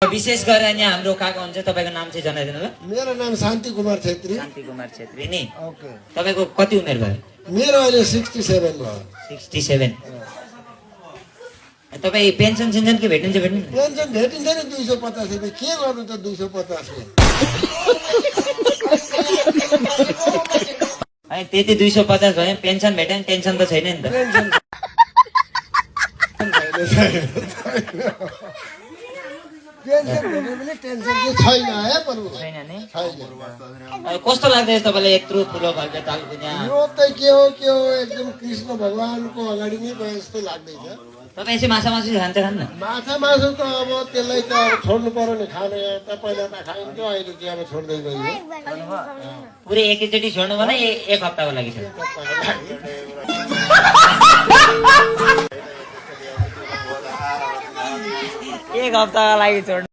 विशेष गरेर यहाँ हाम्रो काका हुन्छ, तपाईँको नाम चाहिँ जनाइदिनु ल। मेरो नाम शान्ति कुमार छेत्री। शान्ति कुमार छेत्री नि। ओके। तपाईँको कति उमेर भयो? मेरो अहिले 67 भयो। 67। तपाईँ पेन्सन सेन्सन के भेटिन्छ भेट्नु? पेन्सन भेटिन्छ नि 250 रुपियाँ। के गर्नु त 250 ले? है त्यति 250 भयो, पेन्सन भेट्यो भने टेन्सन त छैन नि त। पेन्सन भेट्यो भने टेन्सन चाहिँ छैन है प्रभु। छैन नि। छैन। कस्तो लाग्दैछ तपाईँलाई यत्रो ठुलो खालको तालपुजा? यो त के हो एकदम कृष्ण भगवानको अगाडि नै गए जस्तो लाग्दैछ। तपाईँ यसो माछा मासु खान्छ खान्न? माछा मासु त अब त्यसलाई त अब छोड्नु पर्यो नि खानु। त पहिला त खाइन्थ्यो, अहिले चाहिँ अब छोड्दै गयो। पुरै एकैचोटि छोड्नु भएन, एक हप्ताको लागि छ। एक हप्ताको लागि छोड्नु।